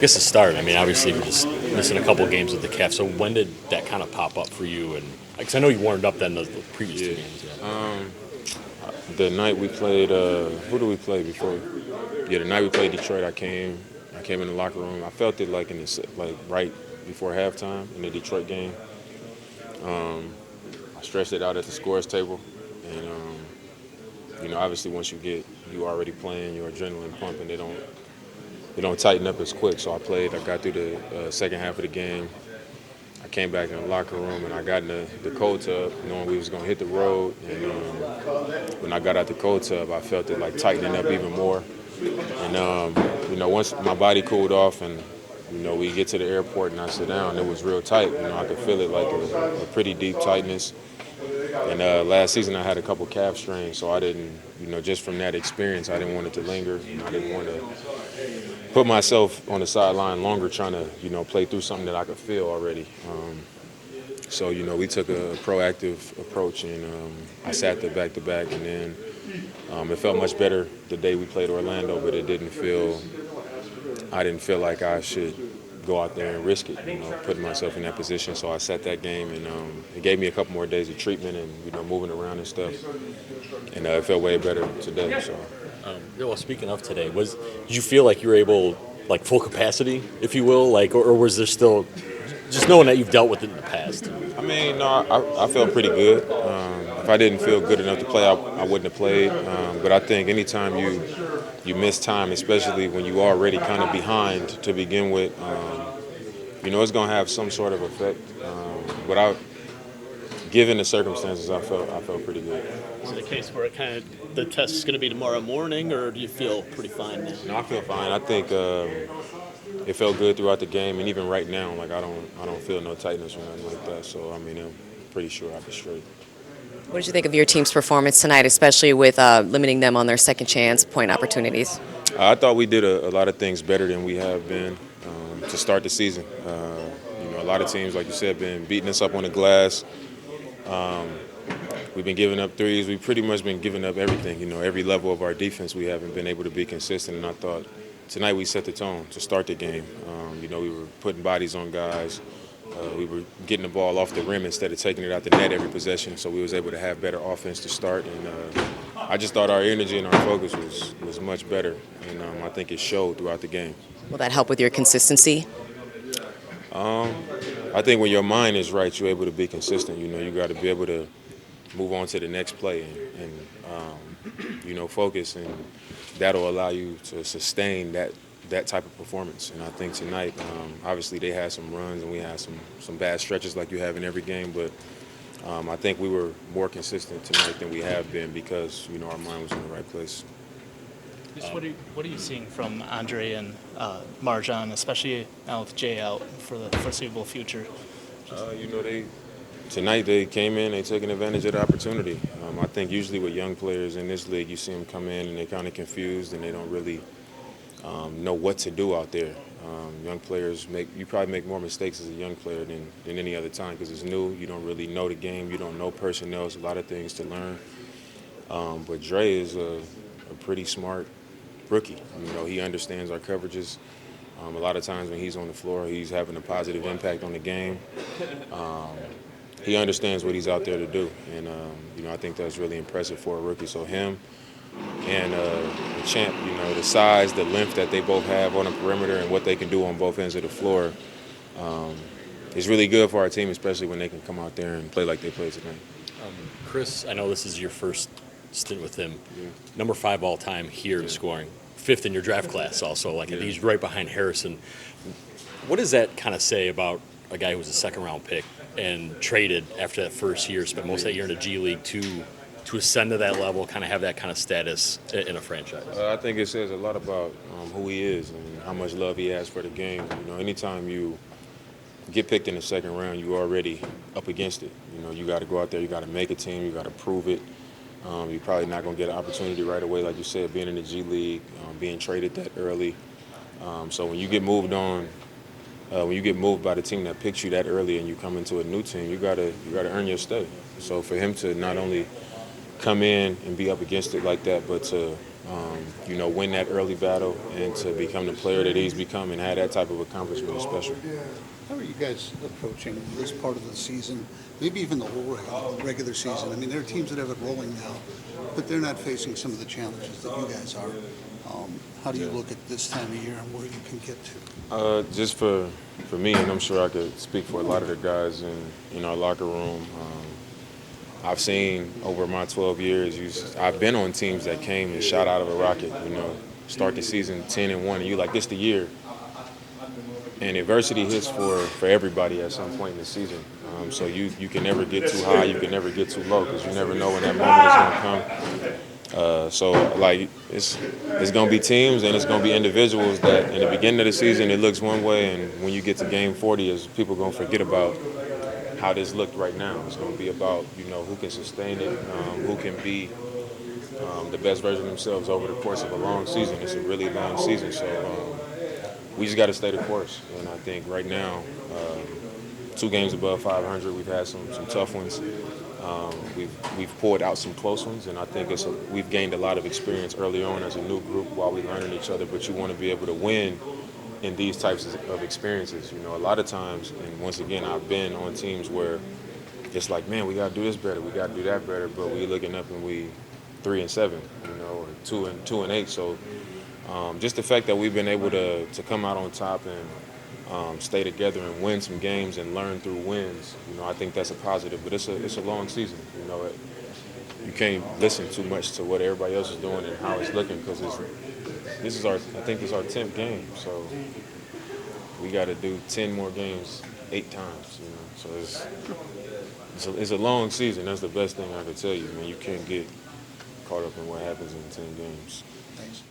guess to start, I mean, obviously we're just missing a couple of games with the calf. So when did that kind of pop up for you? And because I know you warmed up then the previous two games. Yeah. The night we played, who did we play before? Yeah, the night we played Detroit, I came in the locker room. I felt it like right before halftime in the Detroit game. I stretched it out at the scores table, and obviously once you already playing, your adrenaline pumping, they don't tighten up as quick. So I got through the second half of the game. I came back in the locker room and I got in the cold tub knowing we was going to hit the road. And when I got out the cold tub, I felt it like tightening up even more. And, once my body cooled off and, we get to the airport and I sit down, it was real tight. I could feel it like a pretty deep tightness. And last season I had a couple calf strains, so I didn't, just from that experience, I didn't want it to linger. I didn't want to put myself on the sideline longer trying to, play through something that I could feel already. So, we took a proactive approach, and I sat there back-to-back, and then it felt much better the day we played Orlando, but I didn't feel like I should go out there and risk it, putting myself in that position. So I sat that game, and it gave me a couple more days of treatment and, moving around and stuff. And it felt way better today. So. Well, speaking of today, did you feel like you were able, like full capacity, if you will, or was there still, just knowing that you've dealt with it in the past? I mean, no, I felt pretty good. If I didn't feel good enough to play, I wouldn't have played. But I think anytime you miss time, especially when you are already kind of behind to begin with, it's going to have some sort of effect. But given the circumstances, I felt pretty good. Is it a case where the test is going to be tomorrow morning, or do you feel pretty fine now? No, I feel fine. I think it felt good throughout the game, and even right now, like I don't feel no tightness or nothing like that. So I'm pretty sure I'll be straight. What did you think of your team's performance tonight, especially with limiting them on their second chance point opportunities? I thought we did a lot of things better than we have been to start the season. A lot of teams, like you said, been beating us up on the glass. We've been giving up threes. We've pretty much been giving up everything. Every level of our defense, we haven't been able to be consistent. And I thought tonight we set the tone to start the game. We were putting bodies on guys. We were getting the ball off the rim instead of taking it out the net every possession. So we was able to have better offense to start. And I just thought our energy and our focus was much better. And I think it showed throughout the game. Will that help with your consistency? I think when your mind is right, you're able to be consistent. You got to be able to move on to the next play and focus, and that'll allow you to sustain that type of performance. And I think tonight, obviously they had some runs and we had some bad stretches like you have in every game, but I think we were more consistent tonight than we have been because, our mind was in the right place. Just what are you seeing from Andre and Marjan, especially now with Jay out for the foreseeable future? Tonight they came in, they took advantage of the opportunity. I think usually with young players in this league, you see them come in and they're kind of confused and they don't really know what to do out there. Young players you probably make more mistakes as a young player than any other time because it's new. You don't really know the game. You don't know personnel. There's a lot of things to learn. But Dre is a pretty smart rookie. He understands our coverages. A lot of times when he's on the floor, he's having a positive impact on the game. He understands what he's out there to do, and I think that's really impressive for a rookie. So him and the champ, the size, the length that they both have on the perimeter and what they can do on both ends of the floor is really good for our team, especially when they can come out there and play like they played tonight. Chris, I know this is your first stint with him. Yeah. Number 5 all time here in scoring, 5th in your draft class also. He's right behind Harrison. What does that kind of say about a guy who was a second-round pick and traded after that first year, spent most of that year in the G League to ascend to that level, kind of have that kind of status in a franchise? I think it says a lot about who he is and how much love he has for the game. Anytime you get picked in the second round, you're already up against it. You got to go out there, you got to make a team, you got to prove it. You're probably not going to get an opportunity right away, like you said, being in the G League, being traded that early. So when you get moved on, when you get moved by the team that picks you that early and you come into a new team, you gotta earn your stay. So for him to not only come in and be up against it like that, but to win that early battle and to become the player that he's become and have that type of accomplishment is special. How are you guys approaching this part of the season, maybe even the whole regular season? I mean, there are teams that have it rolling now, but they're not facing some of the challenges that you guys are. How do you look at this time of year and where you can get to? Just for me, and I'm sure I could speak for a lot of the guys in our locker room, I've seen over my 12 years, I've been on teams that came and shot out of a rocket, start the season 10-1, and you're like, this the year. And adversity hits for everybody at some point in the season. So you can never get too high, you can never get too low, because you never know when that moment is going to come. It's going to be teams and it's going to be individuals that in the beginning of the season it looks one way, and when you get to game 40, people are going to forget about how this looked right now. It's going to be about who can sustain it, who can be the best version of themselves over the course of a long season. It's a really long season, so we just got to stay the course. And I think right now, 2 games above 500, we've had some tough ones. We've pulled out some close ones, and I think we've gained a lot of experience early on as a new group while we're learning each other. But you want to be able to win in these types of experiences. A lot of times, and once again, I've been on teams where it's like, man, we got to do this better, we got to do that better, but we looking up and we 3-7, or 2-8. So just the fact that we've been able to come out on top and stay together and win some games and learn through wins, I think that's a positive. But it's a long season. You can't listen too much to what everybody else is doing and how it's looking, because this is our 10th game. So we got to do 10 more games 8 times. So it's a long season. That's the best thing I could tell you. You can't get caught up in what happens in 10 games. Thanks.